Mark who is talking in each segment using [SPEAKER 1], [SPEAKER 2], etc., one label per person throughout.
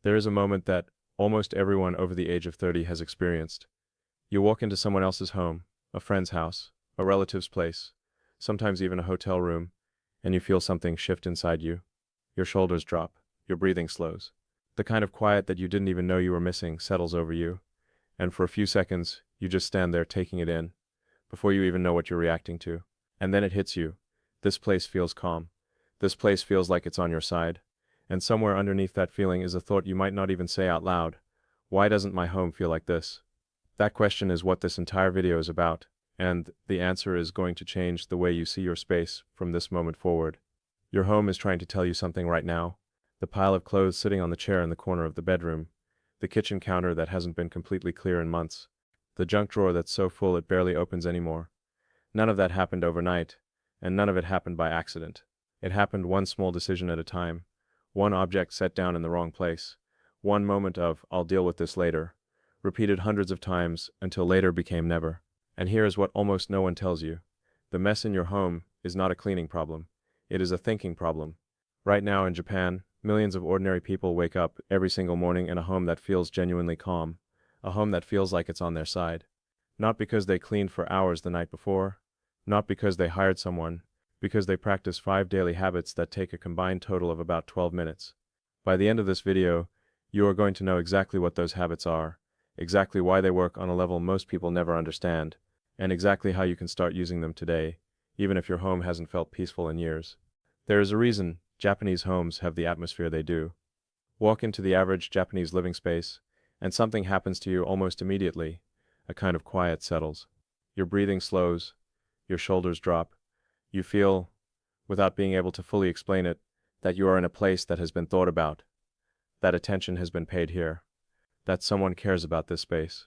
[SPEAKER 1] There is a moment that almost everyone over the age of 30 has experienced. You walk into someone else's home, a friend's house, a relative's place, sometimes even a hotel room, and you feel something shift inside you. Your shoulders drop, your breathing slows. The kind of quiet that you didn't even know you were missing settles over you, and for a few seconds, you just stand there taking it in, before you even know what you're reacting to. And then it hits you. This place feels calm. This place feels like it's on your side. And somewhere underneath that feeling is a thought you might not even say out loud. Why doesn't my home feel like this? That question is what this entire video is about, and the answer is going to change the way you see your space from this moment forward. Your home is trying to tell you something right now. The pile of clothes sitting on the chair in the corner of the bedroom, the kitchen counter that hasn't been completely clear in months, the junk drawer that's so full it barely opens anymore. None of that happened overnight, and none of it happened by accident. It happened one small decision at a time, one object set down in the wrong place, one moment of "I'll deal with this later," repeated hundreds of times until later became never. And here is what almost no one tells you. The mess in your home is not a cleaning problem. It is a thinking problem. Right now in Japan, millions of ordinary people wake up every single morning in a home that feels genuinely calm, a home that feels like it's on their side. Not because they cleaned for hours the night before, not because they hired someone, because they practice 5 daily habits that take a combined total of about 12 minutes. By the end of this video, you are going to know exactly what those habits are, exactly why they work on a level most people never understand, and exactly how you can start using them today, even if your home hasn't felt peaceful in years. There is a reason Japanese homes have the atmosphere they do. Walk into the average Japanese living space, and something happens to you almost immediately. A kind of quiet settles. Your breathing slows, your shoulders drop. You feel, without being able to fully explain it, that you are in a place that has been thought about, that attention has been paid here, that someone cares about this space.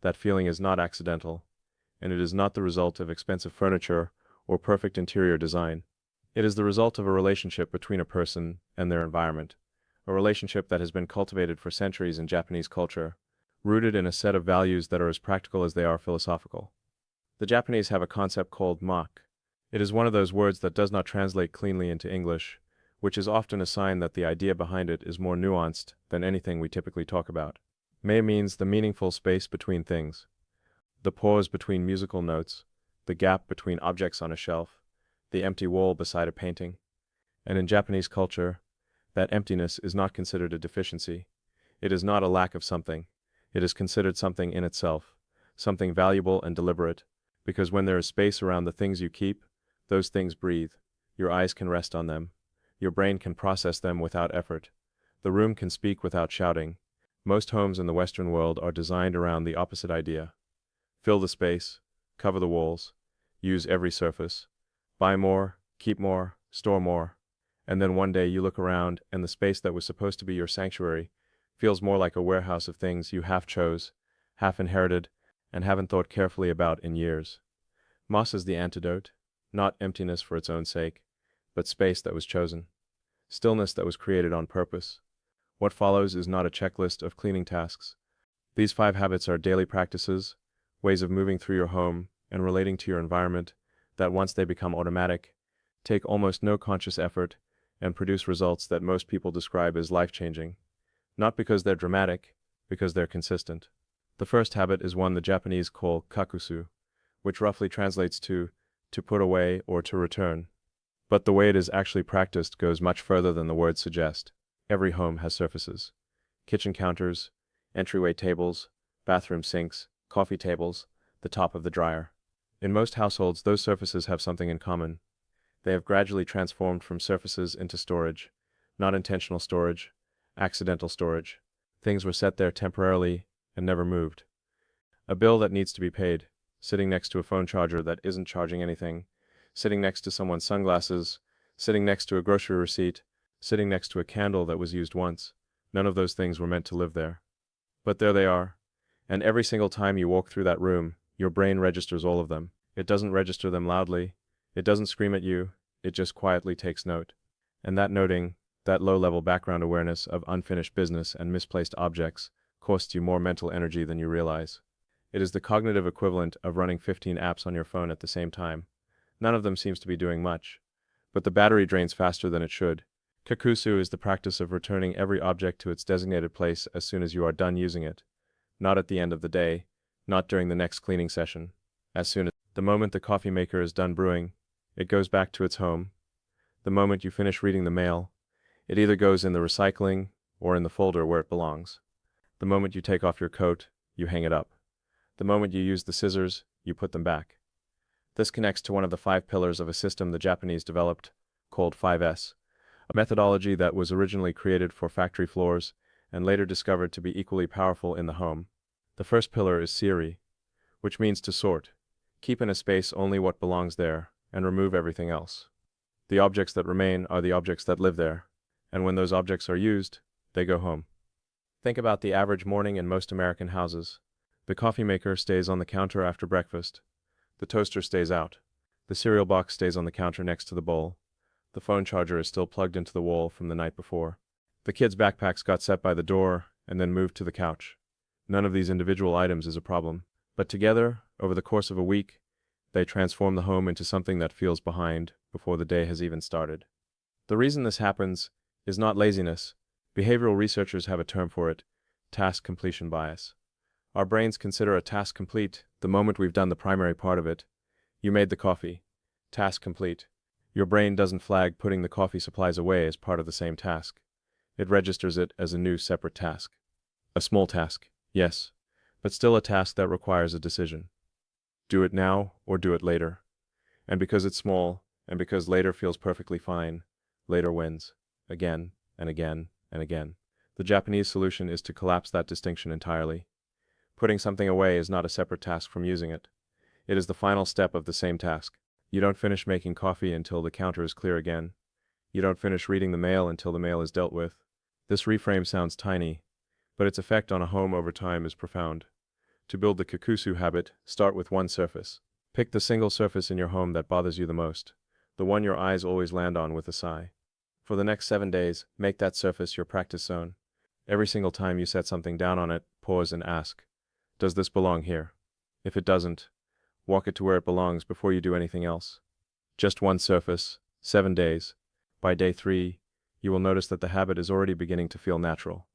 [SPEAKER 1] That feeling is not accidental, and it is not the result of expensive furniture or perfect interior design. It is the result of a relationship between a person and their environment, a relationship that has been cultivated for centuries in Japanese culture, rooted in a set of values that are as practical as they are philosophical. The Japanese have a concept called mak. It is one of those words that does not translate cleanly into English, which is often a sign that the idea behind it is more nuanced than anything we typically talk about. Mei means the meaningful space between things, the pause between musical notes, the gap between objects on a shelf, the empty wall beside a painting. And in Japanese culture, that emptiness is not considered a deficiency. It is not a lack of something. It is considered something in itself, something valuable and deliberate, because when there is space around the things you keep, those things breathe. Your eyes can rest on them. Your brain can process them without effort. The room can speak without shouting. Most homes in the Western world are designed around the opposite idea. Fill the space, cover the walls, use every surface, buy more, keep more, store more, and then one day you look around and the space that was supposed to be your sanctuary feels more like a warehouse of things you half chose, half inherited, and haven't thought carefully about in years. Moss is the antidote, not emptiness for its own sake, but space that was chosen, stillness that was created on purpose. What follows is not a checklist of cleaning tasks. These 5 habits are daily practices, ways of moving through your home and relating to your environment that once they become automatic, take almost no conscious effort and produce results that most people describe as life-changing. Not because they're dramatic, because they're consistent. The first habit is one the Japanese call kakusu, which roughly translates to put away or to return. But the way it is actually practiced goes much further than the words suggest. Every home has surfaces. Kitchen counters, entryway tables, bathroom sinks, coffee tables, the top of the dryer. In most households, those surfaces have something in common. They have gradually transformed from surfaces into storage, not intentional storage, accidental storage. Things were set there temporarily and never moved. A bill that needs to be paid, sitting next to a phone charger that isn't charging anything, sitting next to someone's sunglasses, sitting next to a grocery receipt, sitting next to a candle that was used once. None of those things were meant to live there. But there they are. And every single time you walk through that room, your brain registers all of them. It doesn't register them loudly. It doesn't scream at you. It just quietly takes note. And that noting, that low-level background awareness of unfinished business and misplaced objects, costs you more mental energy than you realize. It is the cognitive equivalent of running 15 apps on your phone at the same time. None of them seems to be doing much. But the battery drains faster than it should. Kakusu is the practice of returning every object to its designated place as soon as you are done using it. Not at the end of the day, not during the next cleaning session. As soon as the moment the coffee maker is done brewing, it goes back to its home. The moment you finish reading the mail, it either goes in the recycling or in the folder where it belongs. The moment you take off your coat, you hang it up. The moment you use the scissors, you put them back. This connects to one of the 5 pillars of a system the Japanese developed, called 5S, a methodology that was originally created for factory floors and later discovered to be equally powerful in the home. The first pillar is seiri, which means to sort. Keep in a space only what belongs there, and remove everything else. The objects that remain are the objects that live there, and when those objects are used, they go home. Think about the average morning in most American houses. The coffee maker stays on the counter after breakfast. The toaster stays out. The cereal box stays on the counter next to the bowl. The phone charger is still plugged into the wall from the night before. The kids' backpacks got set by the door and then moved to the couch. None of these individual items is a problem, but together, over the course of a week, they transform the home into something that feels behind before the day has even started. The reason this happens is not laziness. Behavioral researchers have a term for it: task completion bias. Our brains consider a task complete the moment we've done the primary part of it. You made the coffee. Task complete. Your brain doesn't flag putting the coffee supplies away as part of the same task. It registers it as a new separate task. A small task, yes, but still a task that requires a decision. Do it now or do it later. And because it's small, and because later feels perfectly fine, later wins. Again, and again, and again. The Japanese solution is to collapse that distinction entirely. Putting something away is not a separate task from using it. It is the final step of the same task. You don't finish making coffee until the counter is clear again. You don't finish reading the mail until the mail is dealt with. This reframe sounds tiny, but its effect on a home over time is profound. To build the Kakusu habit, start with one surface. Pick the single surface in your home that bothers you the most, the one your eyes always land on with a sigh. For the next 7 days, make that surface your practice zone. Every single time you set something down on it, pause and ask, does this belong here? If it doesn't, walk it to where it belongs before you do anything else. Just one surface, 7 days. By day 3, you will notice that the habit is already beginning to feel natural.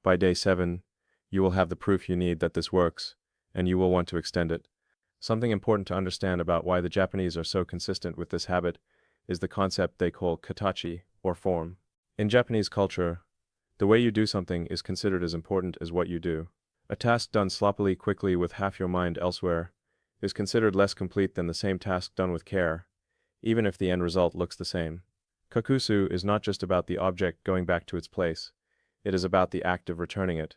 [SPEAKER 1] By day 7, you will have the proof you need that this works, and you will want to extend it. Something important to understand about why the Japanese are so consistent with this habit is the concept they call katachi, or form. In Japanese culture, the way you do something is considered as important as what you do. A task done sloppily quickly with half your mind elsewhere is considered less complete than the same task done with care, even if the end result looks the same. Kakusu is not just about the object going back to its place. It is about the act of returning it,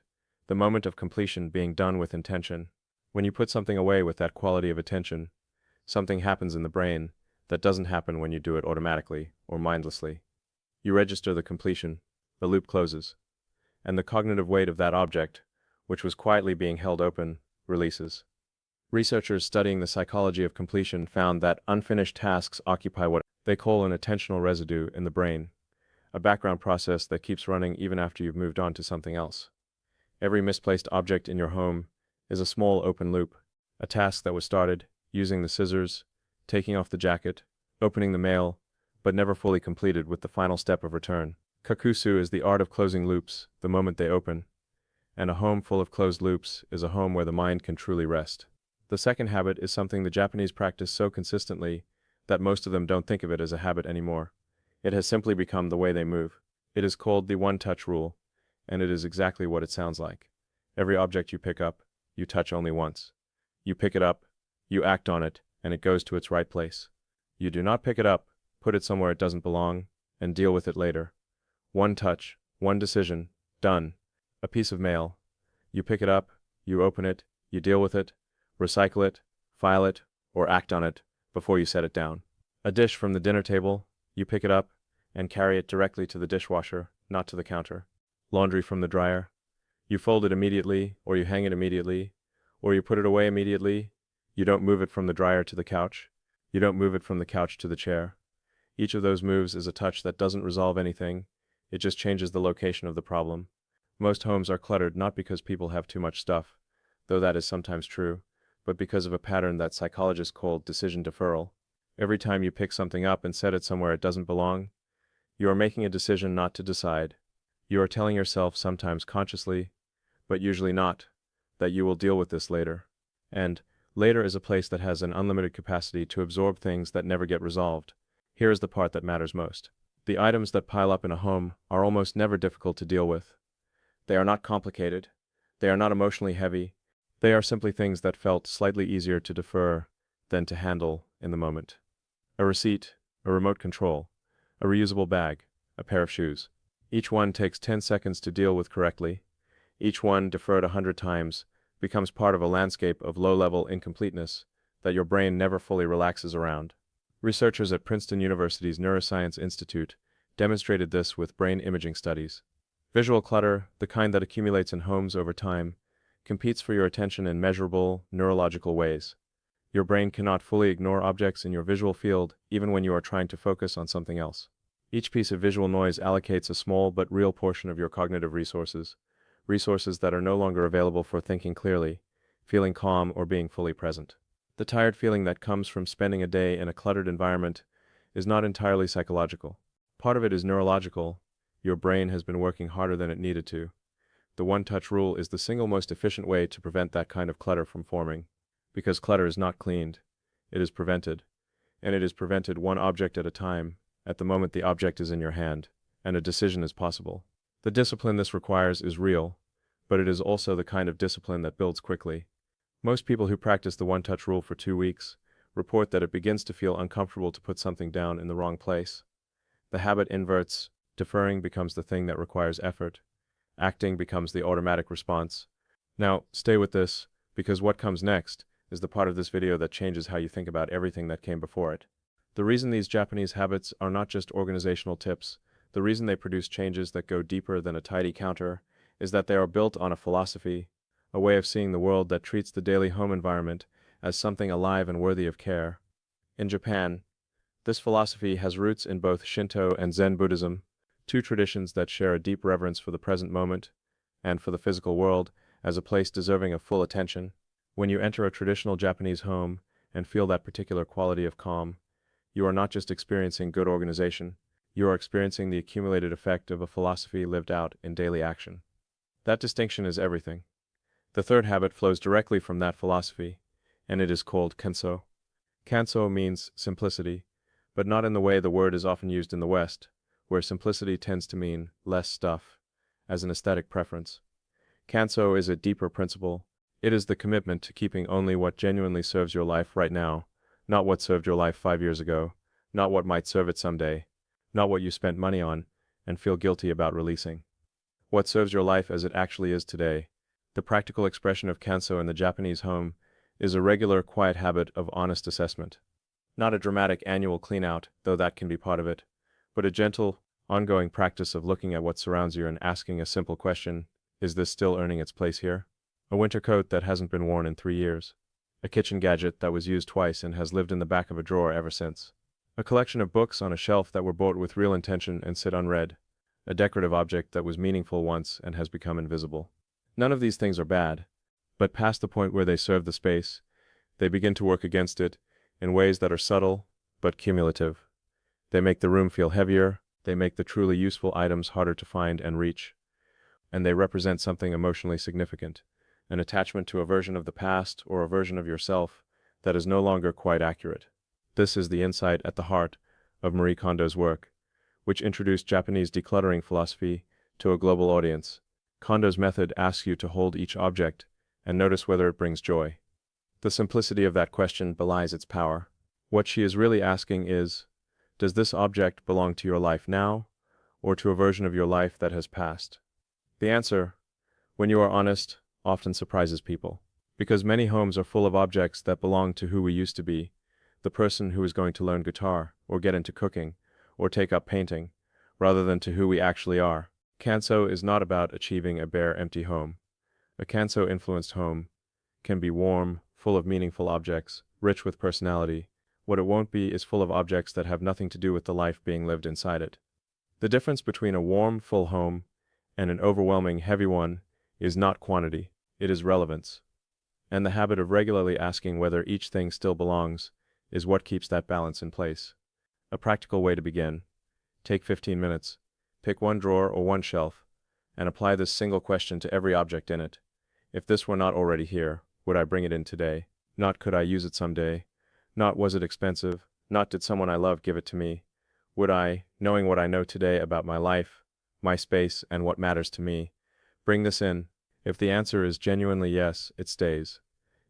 [SPEAKER 1] the moment of completion being done with intention. When you put something away with that quality of attention, something happens in the brain that doesn't happen when you do it automatically or mindlessly. You register the completion, the loop closes, and the cognitive weight of that object, which was quietly being held open, releases. Researchers studying the psychology of completion found that unfinished tasks occupy what they call an attentional residue in the brain, a background process that keeps running even after you've moved on to something else. Every misplaced object in your home is a small open loop, a task that was started using the scissors, taking off the jacket, opening the mail, but never fully completed with the final step of return. Kakusu is the art of closing loops the moment they open, and a home full of closed loops is a home where the mind can truly rest. The second habit is something the Japanese practice so consistently that most of them don't think of it as a habit anymore. It has simply become the way they move. It is called the one-touch rule, and it is exactly what it sounds like. Every object you pick up, you touch only once. You pick it up, you act on it, and it goes to its right place. You do not pick it up, put it somewhere it doesn't belong, and deal with it later. One touch, one decision, done. A piece of mail. You pick it up, you open it, you deal with it, recycle it, file it, or act on it before you set it down. A dish from the dinner table, you pick it up and carry it directly to the dishwasher, not to the counter. Laundry from the dryer. You fold it immediately, or you hang it immediately, or you put it away immediately. You don't move it from the dryer to the couch. You don't move it from the couch to the chair. Each of those moves is a touch that doesn't resolve anything. It just changes the location of the problem. Most homes are cluttered not because people have too much stuff, though that is sometimes true, but because of a pattern that psychologists call decision deferral. Every time you pick something up and set it somewhere it doesn't belong, You are making a decision not to decide. You are telling yourself, sometimes consciously, but usually not, that you will deal with this later. And later is a place that has an unlimited capacity to absorb things that never get resolved. Here is the part that matters most. The items that pile up in a home are almost never difficult to deal with. They are not complicated. They are not emotionally heavy. They are simply things that felt slightly easier to defer than to handle in the moment. A receipt, a remote control, a reusable bag, a pair of shoes. Each one takes 10 seconds to deal with correctly. Each one, deferred 100 times, becomes part of a landscape of low-level incompleteness that your brain never fully relaxes around. Researchers at Princeton University's Neuroscience Institute demonstrated this with brain imaging studies. Visual clutter, the kind that accumulates in homes over time, competes for your attention in measurable, neurological ways. Your brain cannot fully ignore objects in your visual field even when you are trying to focus on something else. Each piece of visual noise allocates a small but real portion of your cognitive resources, resources that are no longer available for thinking clearly, feeling calm, or being fully present. The tired feeling that comes from spending a day in a cluttered environment is not entirely psychological. Part of it is neurological. Your brain has been working harder than it needed to. The one-touch rule is the single most efficient way to prevent that kind of clutter from forming. Because clutter is not cleaned, it is prevented. And it is prevented one object at a time, at the moment the object is in your hand, and a decision is possible. The discipline this requires is real, but it is also the kind of discipline that builds quickly. Most people who practice the one-touch rule for 2 weeks report that it begins to feel uncomfortable to put something down in the wrong place. The habit inverts. Deferring becomes the thing that requires effort. Acting becomes the automatic response. Now, stay with this, because what comes next is the part of this video that changes how you think about everything that came before it. The reason these Japanese habits are not just organizational tips, the reason they produce changes that go deeper than a tidy counter, is that they are built on a philosophy, a way of seeing the world that treats the daily home environment as something alive and worthy of care. In Japan, this philosophy has roots in both Shinto and Zen Buddhism, two traditions that share a deep reverence for the present moment and for the physical world as a place deserving of full attention. When you enter a traditional Japanese home and feel that particular quality of calm, you are not just experiencing good organization, you are experiencing the accumulated effect of a philosophy lived out in daily action. That distinction is everything. The third habit flows directly from that philosophy, and it is called kanso. Kanso means simplicity, but not in the way the word is often used in the West, where simplicity tends to mean less stuff, as an aesthetic preference. Kanso is a deeper principle. It is the commitment to keeping only what genuinely serves your life right now, not what served your life 5 years ago, not what might serve it someday, not what you spent money on and feel guilty about releasing. What serves your life as it actually is today. The practical expression of kanso in the Japanese home is a regular, quiet habit of honest assessment. Not a dramatic annual clean-out, though that can be part of it, but a gentle, ongoing practice of looking at what surrounds you and asking a simple question: is this still earning its place here? A winter coat that hasn't been worn in 3 years. A kitchen gadget that was used twice and has lived in the back of a drawer ever since. A collection of books on a shelf that were bought with real intention and sit unread. A decorative object that was meaningful once and has become invisible. None of these things are bad, but past the point where they serve the space, they begin to work against it in ways that are subtle but cumulative. They make the room feel heavier, they make the truly useful items harder to find and reach, and they represent something emotionally significant, an attachment to a version of the past or a version of yourself that is no longer quite accurate. This is the insight at the heart of Marie Kondo's work, which introduced Japanese decluttering philosophy to a global audience. Kondo's method asks you to hold each object and notice whether it brings joy. The simplicity of that question belies its power. What she is really asking is, does this object belong to your life now, or to a version of your life that has passed? The answer, when you are honest, often surprises people, because many homes are full of objects that belong to who we used to be, the person who is going to learn guitar, or get into cooking, or take up painting, rather than to who we actually are. Kanso is not about achieving a bare, empty home. A Kanso-influenced home can be warm, full of meaningful objects, rich with personality. What it won't be is full of objects that have nothing to do with the life being lived inside it. The difference between a warm, full home and an overwhelming, heavy one is not quantity, it is relevance. And the habit of regularly asking whether each thing still belongs is what keeps that balance in place. A practical way to begin. Take 15 minutes. Pick one drawer or one shelf, and apply this single question to every object in it. If this were not already here, would I bring it in today? Not could I use it someday? Not was it expensive? Not did someone I love give it to me? Would I, knowing what I know today about my life, my space, and what matters to me, bring this in? If the answer is genuinely yes, it stays.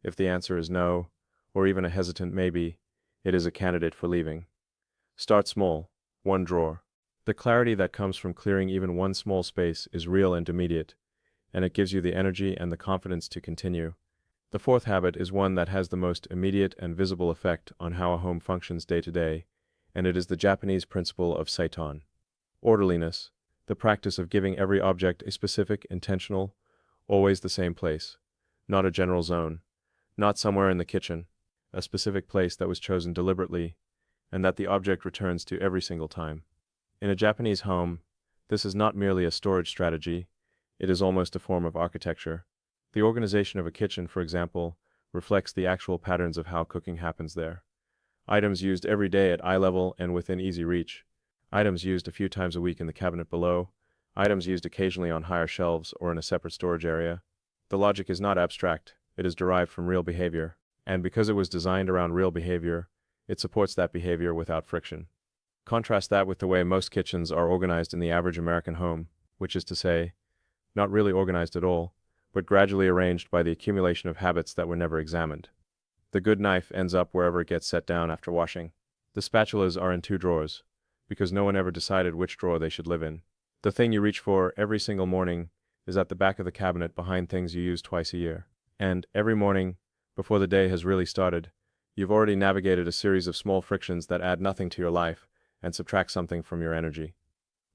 [SPEAKER 1] If the answer is no, or even a hesitant maybe, it is a candidate for leaving. Start small, one drawer. The clarity that comes from clearing even one small space is real and immediate, and it gives you the energy and the confidence to continue. The fourth habit is one that has the most immediate and visible effect on how a home functions day to day, and it is the Japanese principle of seitan. Orderliness, the practice of giving every object a specific, intentional, always the same place. Not a general zone, not somewhere in the kitchen, a specific place that was chosen deliberately, and that the object returns to every single time. In a Japanese home, this is not merely a storage strategy, it is almost a form of architecture. The organization of a kitchen, for example, reflects the actual patterns of how cooking happens there. Items used every day at eye level and within easy reach. Items used a few times a week in the cabinet below. Items used occasionally on higher shelves or in a separate storage area. The logic is not abstract, it is derived from real behavior, and because it was designed around real behavior, it supports that behavior without friction. Contrast that with the way most kitchens are organized in the average American home, which is to say, not really organized at all, but gradually arranged by the accumulation of habits that were never examined. The good knife ends up wherever it gets set down after washing. The spatulas are in two drawers, because no one ever decided which drawer they should live in. The thing you reach for every single morning is at the back of the cabinet behind things you use twice a year. And every morning, before the day has really started, you've already navigated a series of small frictions that add nothing to your life and subtract something from your energy.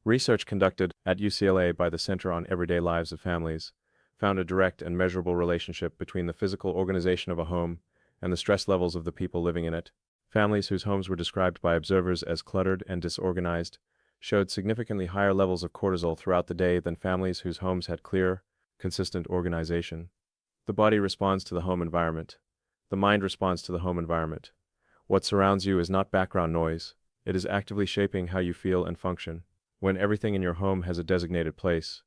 [SPEAKER 1] Research conducted at UCLA by the Center on Everyday Lives of Families found a direct and measurable relationship between the physical organization of a home and the stress levels of the people living in it. Families whose homes were described by observers as cluttered and disorganized showed significantly higher levels of cortisol throughout the day than families whose homes had clear, consistent organization. The body responds to the home environment. The mind responds to the home environment. What surrounds you is not background noise. It is actively shaping how you feel and function. When everything in your home has a designated place,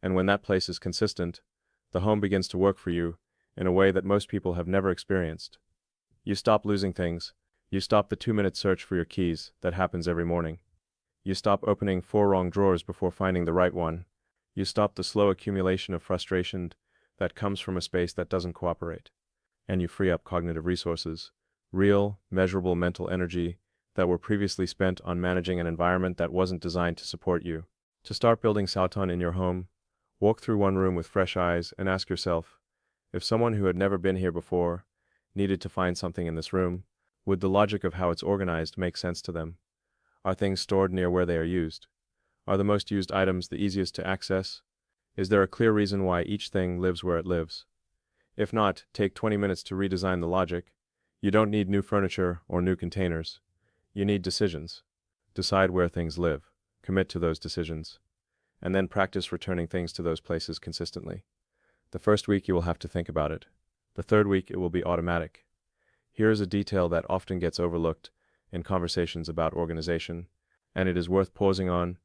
[SPEAKER 1] and when that place is consistent, the home begins to work for you in a way that most people have never experienced. You stop losing things. You stop the 2-minute search for your keys that happens every morning. You stop opening 4 wrong drawers before finding the right one. You stop the slow accumulation of frustration that comes from a space that doesn't cooperate. And you free up cognitive resources, real, measurable mental energy that were previously spent on managing an environment that wasn't designed to support you. To start building seitan in your home, walk through one room with fresh eyes and ask yourself, if someone who had never been here before needed to find something in this room, would the logic of how it's organized make sense to them? Are things stored near where they are used? Are the most used items the easiest to access? Is there a clear reason why each thing lives where it lives? If not, take 20 minutes to redesign the logic. You don't need new furniture or new containers. You need decisions. Decide where things live. Commit to those decisions. And then practice returning things to those places consistently. The first week you will have to think about it. The third week it will be automatic. Here is a detail that often gets overlooked in conversations about organization, and it is worth pausing on,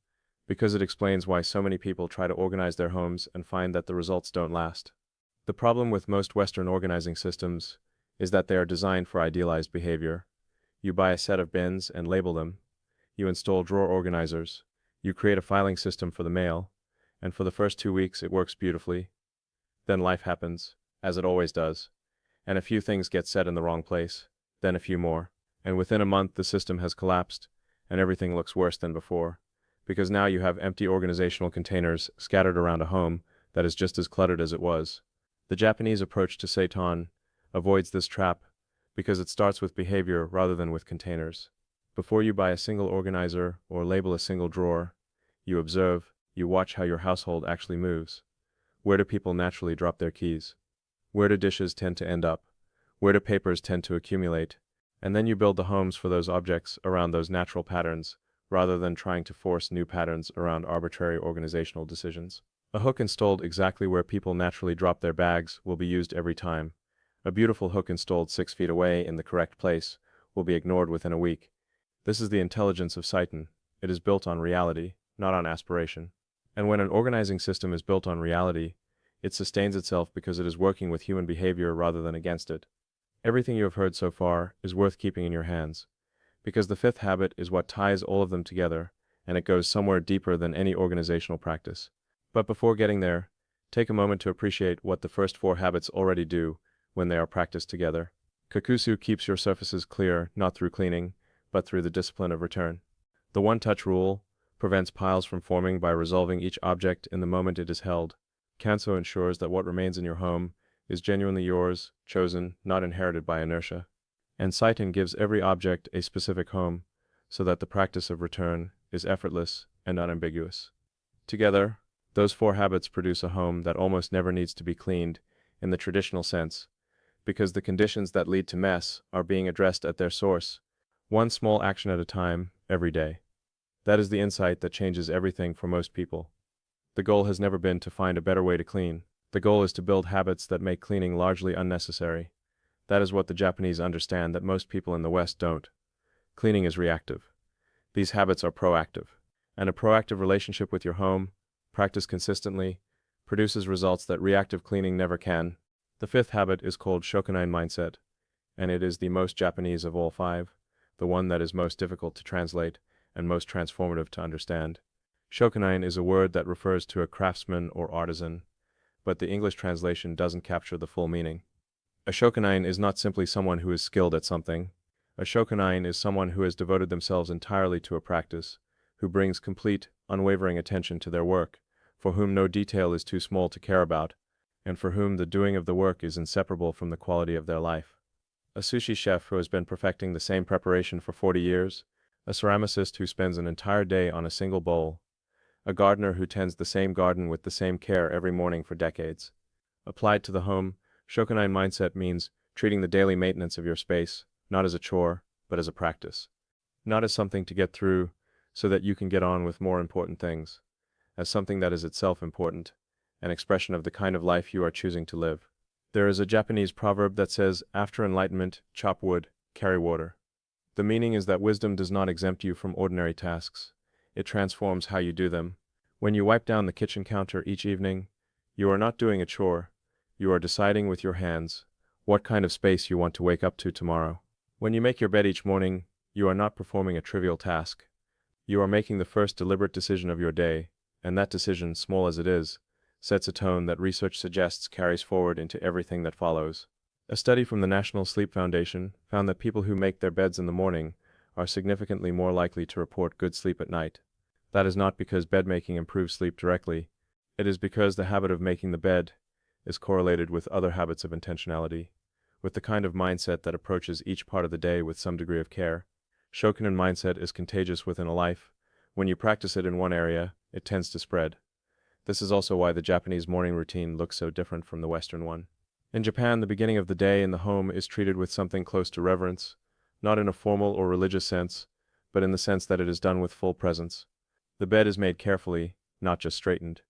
[SPEAKER 1] because it explains why so many people try to organize their homes and find that the results don't last. The problem with most Western organizing systems is that they are designed for idealized behavior. You buy a set of bins and label them. You install drawer organizers. You create a filing system for the mail, and for the first 2 weeks it works beautifully. Then life happens, as it always does, and a few things get set in the wrong place, then a few more, and within a month the system has collapsed, and everything looks worse than before, because now you have empty organizational containers scattered around a home that is just as cluttered as it was. The Japanese approach to seitan avoids this trap because it starts with behavior rather than with containers. Before you buy a single organizer or label a single drawer, you observe, you watch how your household actually moves. Where do people naturally drop their keys? Where do dishes tend to end up? Where do papers tend to accumulate? And then you build the homes for those objects around those natural patterns, rather than trying to force new patterns around arbitrary organizational decisions. A hook installed exactly where people naturally drop their bags will be used every time. A beautiful hook installed 6 feet away in the correct place will be ignored within a week. This is the intelligence of seitan. it is built on reality, not on aspiration. And when an organizing system is built on reality, it sustains itself because it is working with human behavior rather than against it. Everything you have heard so far is worth keeping in your hands, because the fifth habit is what ties all of them together, and it goes somewhere deeper than any organizational practice. But before getting there, take a moment to appreciate what the first four habits already do when they are practiced together. Kakusu keeps your surfaces clear not through cleaning, but through the discipline of return. The one-touch rule prevents piles from forming by resolving each object in the moment it is held. Kanso ensures that what remains in your home is genuinely yours, chosen, not inherited by inertia. And Saiten gives every object a specific home, so that the practice of return is effortless and unambiguous. Together, those four habits produce a home that almost never needs to be cleaned in the traditional sense, because the conditions that lead to mess are being addressed at their source, one small action at a time, every day. That is the insight that changes everything for most people. The goal has never been to find a better way to clean. The goal is to build habits that make cleaning largely unnecessary. That is what the Japanese understand that most people in the West don't. Cleaning is reactive. These habits are proactive. And a proactive relationship with your home, practiced consistently, produces results that reactive cleaning never can. The fifth habit is called shokunin mindset, and it is the most Japanese of all five, the one that is most difficult to translate and most transformative to understand. Shokunin is a word that refers to a craftsman or artisan, but the English translation doesn't capture the full meaning. A shokunin is not simply someone who is skilled at something. A shokunin is someone who has devoted themselves entirely to a practice, who brings complete, unwavering attention to their work, for whom no detail is too small to care about, and for whom the doing of the work is inseparable from the quality of their life. A sushi chef who has been perfecting the same preparation for 40 years, a ceramicist who spends an entire day on a single bowl, a gardener who tends the same garden with the same care every morning for decades. Applied to the home, shokunin mindset means treating the daily maintenance of your space not as a chore, but as a practice. Not as something to get through so that you can get on with more important things, as something that is itself important, an expression of the kind of life you are choosing to live. There is a Japanese proverb that says, "After enlightenment, chop wood, carry water." The meaning is that wisdom does not exempt you from ordinary tasks. It transforms how you do them. When you wipe down the kitchen counter each evening, you are not doing a chore. You are deciding with your hands what kind of space you want to wake up to tomorrow. When you make your bed each morning, you are not performing a trivial task. You are making the first deliberate decision of your day, and that decision, small as it is, sets a tone that research suggests carries forward into everything that follows. A study from the National Sleep Foundation found that people who make their beds in the morning are significantly more likely to report good sleep at night. That is not because bed making improves sleep directly. It is because the habit of making the bed is correlated with other habits of intentionality, with the kind of mindset that approaches each part of the day with some degree of care. Shokunin mindset is contagious within a life. When you practice it in one area, it tends to spread. This is also why the Japanese morning routine looks so different from the Western one. In Japan, the beginning of the day in the home is treated with something close to reverence, not in a formal or religious sense, but in the sense that it is done with full presence. The bed is made carefully, not just straightened.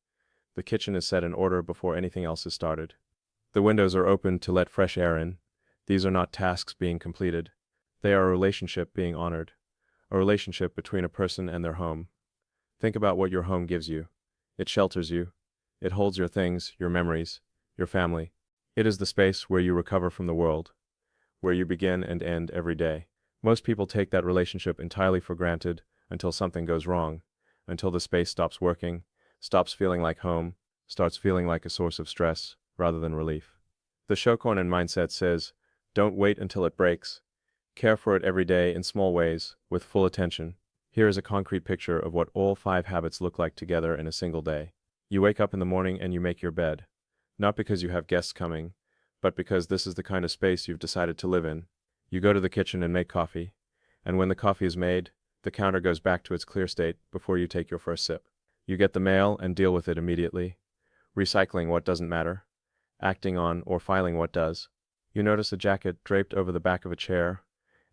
[SPEAKER 1] The kitchen is set in order before anything else is started. The windows are opened to let fresh air in. These are not tasks being completed. They are a relationship being honored, a relationship between a person and their home. Think about what your home gives you. It shelters you. It holds your things, your memories, your family. It is the space where you recover from the world, where you begin and end every day. Most people take that relationship entirely for granted until something goes wrong, until the space stops working, stops feeling like home, starts feeling like a source of stress rather than relief. The Shokunin mindset says, don't wait until it breaks. Care for it every day in small ways, with full attention. Here is a concrete picture of what all 5 habits look like together in a single day. You wake up in the morning and you make your bed. Not because you have guests coming, but because this is the kind of space you've decided to live in. You go to the kitchen and make coffee, and when the coffee is made, the counter goes back to its clear state before you take your first sip. You get the mail and deal with it immediately, recycling what doesn't matter, acting on or filing what does. You notice a jacket draped over the back of a chair,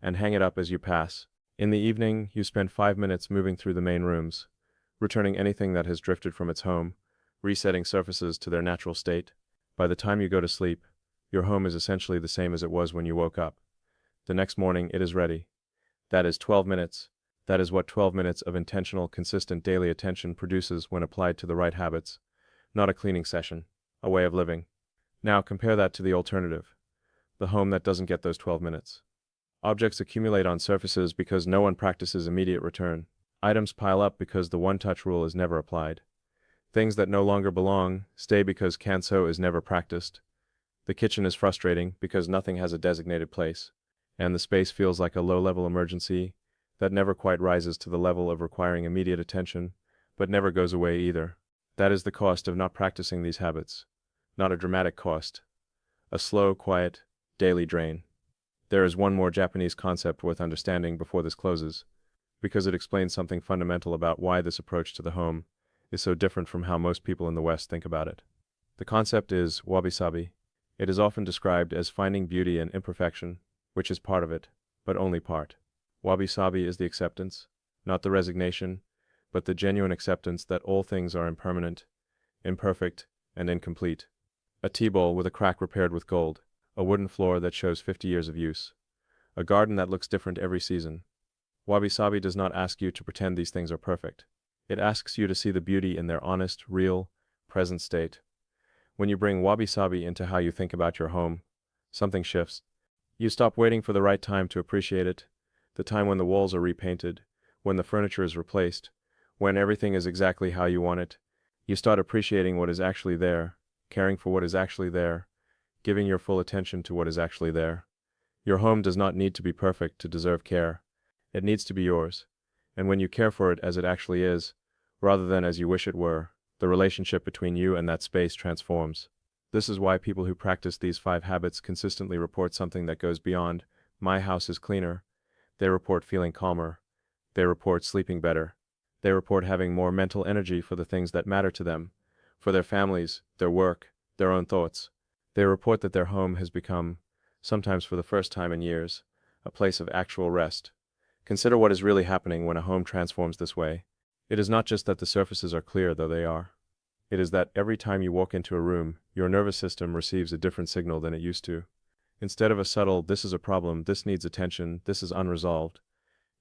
[SPEAKER 1] and hang it up as you pass. In the evening, you spend 5 minutes moving through the main rooms, returning anything that has drifted from its home, resetting surfaces to their natural state. By the time you go to sleep, your home is essentially the same as it was when you woke up. The next morning, it is ready. That is 12 minutes, That is what 12 minutes of intentional, consistent daily attention produces when applied to the right habits. Not a cleaning session, a way of living. Now compare that to the alternative, the home that doesn't get those 12 minutes. Objects accumulate on surfaces because no one practices immediate return. Items pile up because the one-touch rule is never applied. Things that no longer belong stay because cancel is never practiced. The kitchen is frustrating because nothing has a designated place, and the space feels like a low-level emergency that never quite rises to the level of requiring immediate attention, but never goes away either. That is the cost of not practicing these habits. Not a dramatic cost. A slow, quiet, daily drain. There is one more Japanese concept worth understanding before this closes, because it explains something fundamental about why this approach to the home is so different from how most people in the West think about it. The concept is wabi-sabi. It is often described as finding beauty in imperfection, which is part of it, but only part. Wabi-sabi is the acceptance, not the resignation, but the genuine acceptance that all things are impermanent, imperfect, and incomplete. A tea bowl with a crack repaired with gold, a wooden floor that shows 50 years of use, a garden that looks different every season. Wabi-sabi does not ask you to pretend these things are perfect. It asks you to see the beauty in their honest, real, present state. When you bring wabi-sabi into how you think about your home, something shifts. You stop waiting for the right time to appreciate it, the time when the walls are repainted, when the furniture is replaced, when everything is exactly how you want it. You start appreciating what is actually there, caring for what is actually there, giving your full attention to what is actually there. Your home does not need to be perfect to deserve care. It needs to be yours. And when you care for it as it actually is, rather than as you wish it were, the relationship between you and that space transforms. This is why people who practice these 5 habits consistently report something that goes beyond, "My house is cleaner." They report feeling calmer. They report sleeping better. They report having more mental energy for the things that matter to them, for their families, their work, their own thoughts. They report that their home has become, sometimes for the first time in years, a place of actual rest. Consider what is really happening when a home transforms this way. It is not just that the surfaces are clear, though they are. It is that every time you walk into a room, your nervous system receives a different signal than it used to. Instead of a subtle, "This is a problem, this needs attention, this is unresolved,"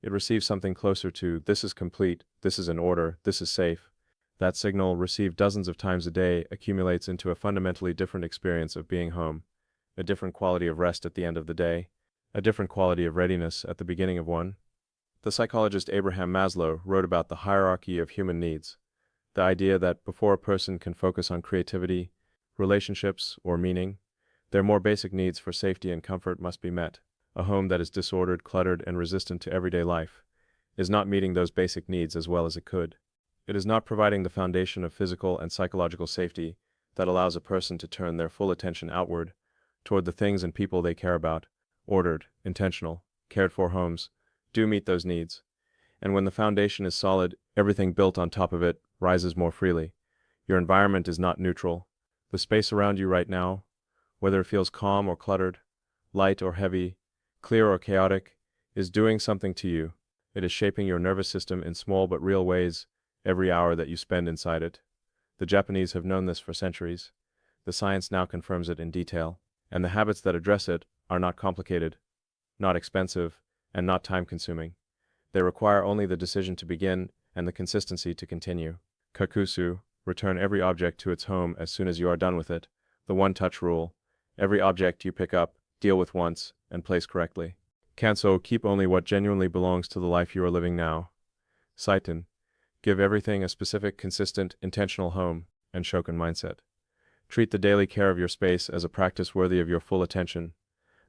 [SPEAKER 1] it receives something closer to, "This is complete, this is in order, this is safe." That signal, received dozens of times a day, accumulates into a fundamentally different experience of being home, a different quality of rest at the end of the day, a different quality of readiness at the beginning of one. The psychologist Abraham Maslow wrote about the hierarchy of human needs, the idea that before a person can focus on creativity, relationships, or meaning, their more basic needs for safety and comfort must be met. A home that is disordered, cluttered, and resistant to everyday life is not meeting those basic needs as well as it could. It is not providing the foundation of physical and psychological safety that allows a person to turn their full attention outward, toward the things and people they care about. Ordered, intentional, cared-for homes do meet those needs. And when the foundation is solid, everything built on top of it rises more freely. Your environment is not neutral. The space around you right now, whether it feels calm or cluttered, light or heavy, clear or chaotic, is doing something to you. It is shaping your nervous system in small but real ways every hour that you spend inside it. The Japanese have known this for centuries. The science now confirms it in detail. And the habits that address it are not complicated, not expensive, and not time-consuming. They require only the decision to begin and the consistency to continue. Kakusu, return every object to its home as soon as you are done with it. The one-touch rule. Every object you pick up, deal with once, and place correctly. Kanso, keep only what genuinely belongs to the life you are living now. Saiten, give everything a specific, consistent, intentional home, and Shokan mindset. Treat the daily care of your space as a practice worthy of your full attention.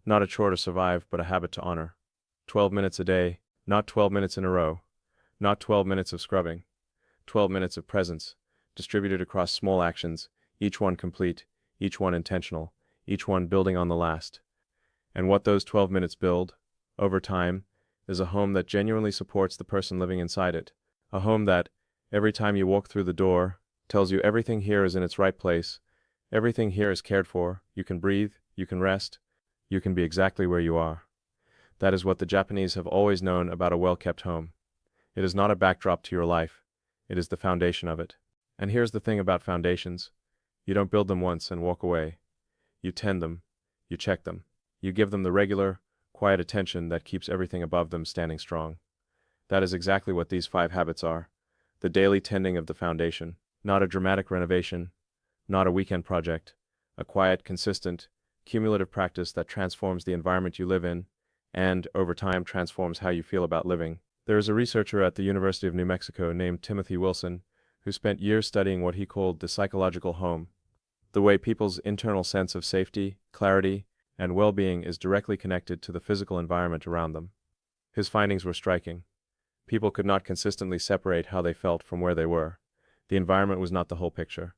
[SPEAKER 1] Not a chore to survive, but a habit to honor. 12 minutes a day, not 12 minutes in a row. Not 12 minutes of scrubbing. 12 minutes of presence, distributed across small actions, each one complete, each one intentional, each one building on the last. And what those 12 minutes build, over time, is a home that genuinely supports the person living inside it. A home that, every time you walk through the door, tells you everything here is in its right place, everything here is cared for, you can breathe, you can rest, you can be exactly where you are. That is what the Japanese have always known about a well-kept home. It is not a backdrop to your life. It is the foundation of it. And here's the thing about foundations. You don't build them once and walk away. You tend them. You check them. You give them the regular, quiet attention that keeps everything above them standing strong. That is exactly what these 5 habits are. The daily tending of the foundation. Not a dramatic renovation, not a weekend project. A quiet, consistent, cumulative practice that transforms the environment you live in and, over time, transforms how you feel about living. There is a researcher at the University of New Mexico named Timothy Wilson who spent years studying what he called the psychological home, the way people's internal sense of safety, clarity, and well-being is directly connected to the physical environment around them. His findings were striking. People could not consistently separate how they felt from where they were. The environment was not the whole picture,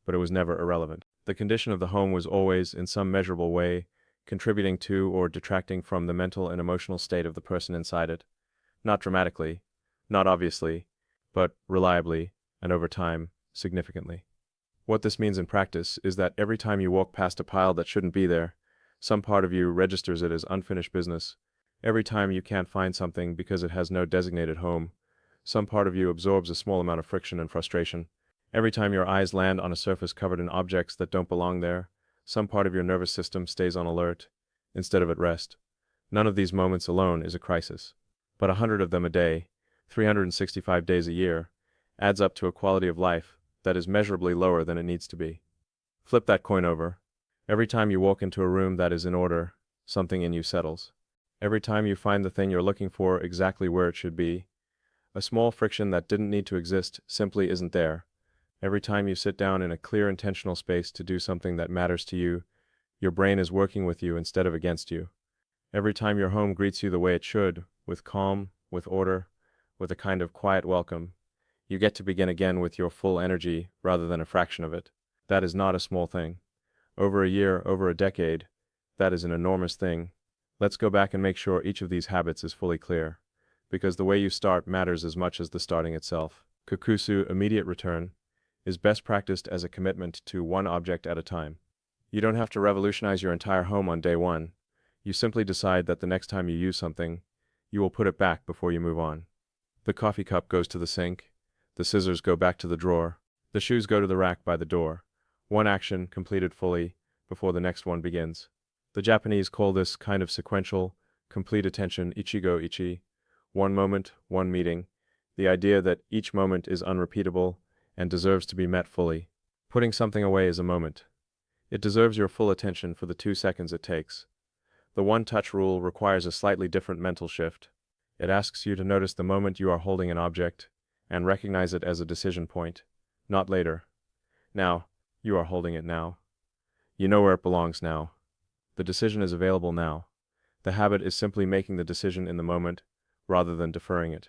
[SPEAKER 1] but it was never irrelevant. The condition of the home was always, in some measurable way, contributing to or detracting from the mental and emotional state of the person inside it. Not dramatically, not obviously, but reliably, and over time, significantly. What this means in practice is that every time you walk past a pile that shouldn't be there, some part of you registers it as unfinished business. Every time you can't find something because it has no designated home, some part of you absorbs a small amount of friction and frustration. Every time your eyes land on a surface covered in objects that don't belong there, some part of your nervous system stays on alert, instead of at rest. None of these moments alone is a crisis. But 100 of them a day, 365 days a year, adds up to a quality of life that is measurably lower than it needs to be. Flip that coin over. Every time you walk into a room that is in order, something in you settles. Every time you find the thing you're looking for exactly where it should be, a small friction that didn't need to exist simply isn't there. Every time you sit down in a clear intentional space to do something that matters to you, your brain is working with you instead of against you. Every time your home greets you the way it should, with calm, with order, with a kind of quiet welcome, you get to begin again with your full energy rather than a fraction of it. That is not a small thing. Over a year, over a decade, that is an enormous thing. Let's go back and make sure each of these habits is fully clear, because the way you start matters as much as the starting itself. Kokusu, immediate return, is best practiced as a commitment to one object at a time. You don't have to revolutionize your entire home on day one. You simply decide that the next time you use something, you will put it back before you move on. The coffee cup goes to the sink, the scissors go back to the drawer, the shoes go to the rack by the door. One action completed fully before the next one begins. The Japanese call this kind of sequential, complete attention ichigo ichi, one moment, one meeting, the idea that each moment is unrepeatable and deserves to be met fully. Putting something away is a moment. It deserves your full attention for the 2 seconds it takes. The one-touch rule requires a slightly different mental shift. It asks you to notice the moment you are holding an object and recognize it as a decision point, not later. Now, you are holding it now. You know where it belongs now. The decision is available now. The habit is simply making the decision in the moment, rather than deferring it.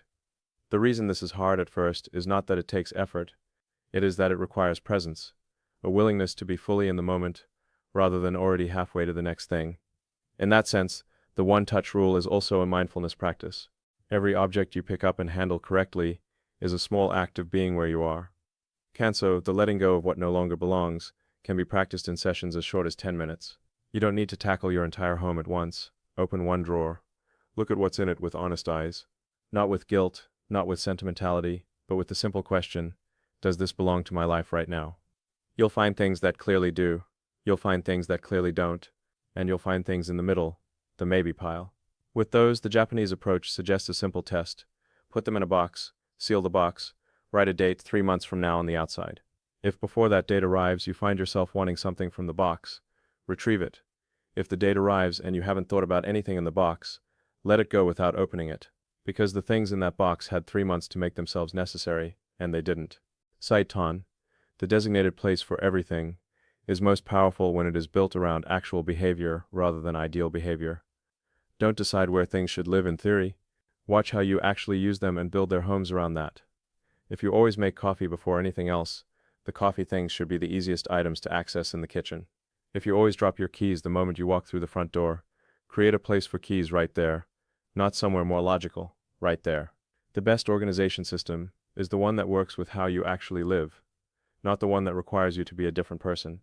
[SPEAKER 1] The reason this is hard at first is not that it takes effort, it is that it requires presence, a willingness to be fully in the moment, rather than already halfway to the next thing. In that sense, the one-touch rule is also a mindfulness practice. Every object you pick up and handle correctly is a small act of being where you are. Kanso, the letting go of what no longer belongs, can be practiced in sessions as short as 10 minutes. You don't need to tackle your entire home at once. Open one drawer. Look at what's in it with honest eyes. Not with guilt, not with sentimentality, but with the simple question, does this belong to my life right now? You'll find things that clearly do. You'll find things that clearly don't. And you'll find things in the middle, the maybe pile. With those, the Japanese approach suggests a simple test. Put them in a box, seal the box, write a date 3 months from now on the outside. If before that date arrives you find yourself wanting something from the box, retrieve it. If the date arrives and you haven't thought about anything in the box, let it go without opening it, because the things in that box had 3 months to make themselves necessary, and they didn't. Saiton, the designated place for everything, is most powerful when it is built around actual behavior rather than ideal behavior. Don't decide where things should live in theory. Watch how you actually use them and build their homes around that. If you always make coffee before anything else, the coffee things should be the easiest items to access in the kitchen. If you always drop your keys the moment you walk through the front door, create a place for keys right there, not somewhere more logical, right there. The best organization system is the one that works with how you actually live, not the one that requires you to be a different person.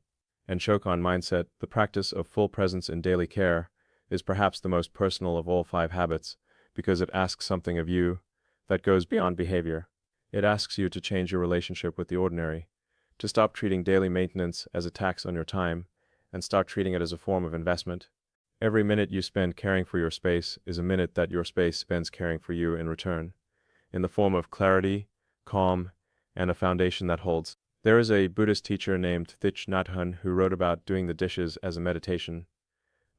[SPEAKER 1] And Shokan mindset, the practice of full presence in daily care, is perhaps the most personal of all 5 habits, because it asks something of you that goes beyond behavior. It asks you to change your relationship with the ordinary, to stop treating daily maintenance as a tax on your time, and start treating it as a form of investment. Every minute you spend caring for your space is a minute that your space spends caring for you in return. in the form of clarity, calm, and a foundation that holds. There is a Buddhist teacher named Thich Nhat Hanh who wrote about doing the dishes as a meditation,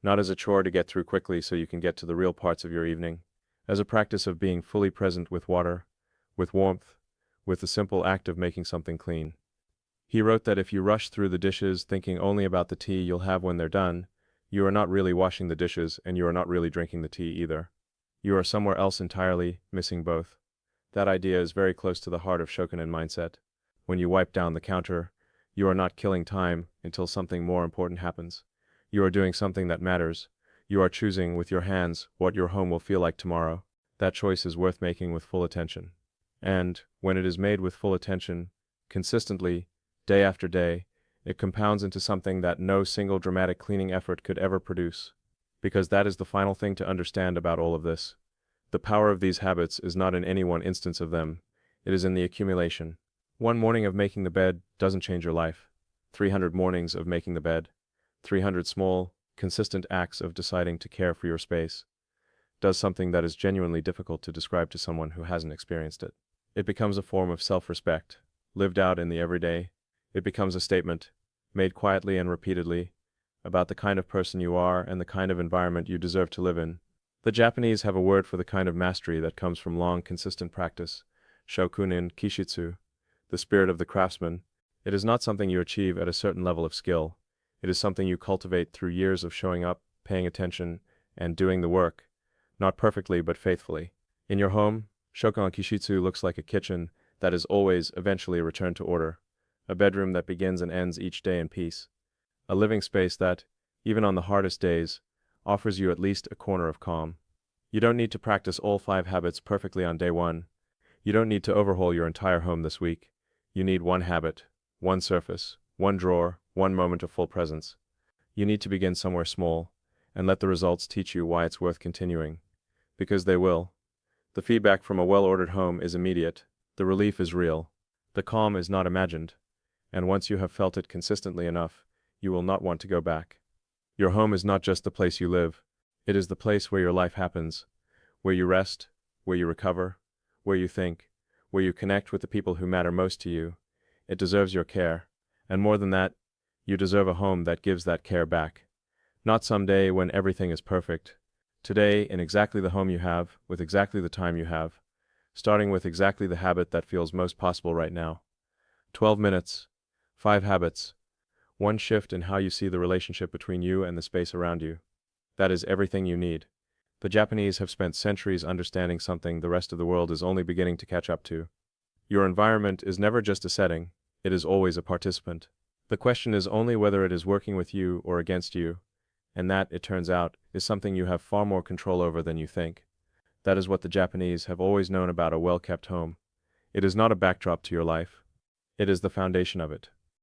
[SPEAKER 1] not as a chore to get through quickly so you can get to the real parts of your evening, as a practice of being fully present with water, with warmth, with the simple act of making something clean. He wrote that if you rush through the dishes thinking only about the tea you'll have when they're done, you are not really washing the dishes and you are not really drinking the tea either. You are somewhere else entirely, missing both. That idea is very close to the heart of Shokunin mindset. When you wipe down the counter, you are not killing time until something more important happens. You are doing something that matters. You are choosing with your hands what your home will feel like tomorrow. That choice is worth making with full attention. And, when it is made with full attention, consistently, day after day, it compounds into something that no single dramatic cleaning effort could ever produce. Because that is the final thing to understand about all of this. The power of these habits is not in any one instance of them. It is in the accumulation. One morning of making the bed doesn't change your life. 300 mornings of making the bed, 300 small, consistent acts of deciding to care for your space, does something that is genuinely difficult to describe to someone who hasn't experienced it. It becomes a form of self-respect, lived out in the everyday. It becomes a statement, made quietly and repeatedly, about the kind of person you are and the kind of environment you deserve to live in. The Japanese have a word for the kind of mastery that comes from long, consistent practice, shokunin kishitsu, the spirit of the craftsman. It is not something you achieve at a certain level of skill. It is something you cultivate through years of showing up, paying attention, and doing the work, not perfectly but faithfully. In your home, shokunin kishitsu looks like a kitchen that is always eventually returned to order, a bedroom that begins and ends each day in peace, a living space that, even on the hardest days, offers you at least a corner of calm. You don't need to practice all 5 habits perfectly on day 1. You don't need to overhaul your entire home this week. You need one habit, one surface, one drawer, one moment of full presence. You need to begin somewhere small, and let the results teach you why it's worth continuing. Because they will. The feedback from a well-ordered home is immediate. The relief is real. The calm is not imagined. And once you have felt it consistently enough, you will not want to go back. Your home is not just the place you live. It is the place where your life happens, where you rest, where you recover, where you think, where you connect with the people who matter most to you. It deserves your care. And more than that, you deserve a home that gives that care back. Not someday when everything is perfect. Today, in exactly the home you have, with exactly the time you have, starting with exactly the habit that feels most possible right now. 12 minutes, 5 habits, one shift in how you see the relationship between you and the space around you. That is everything you need. The Japanese have spent centuries understanding something the rest of the world is only beginning to catch up to. Your environment is never just a setting, it is always a participant. The question is only whether it is working with you or against you, and that, it turns out, is something you have far more control over than you think. That is what the Japanese have always known about a well-kept home. It is not a backdrop to your life. It is the foundation of it.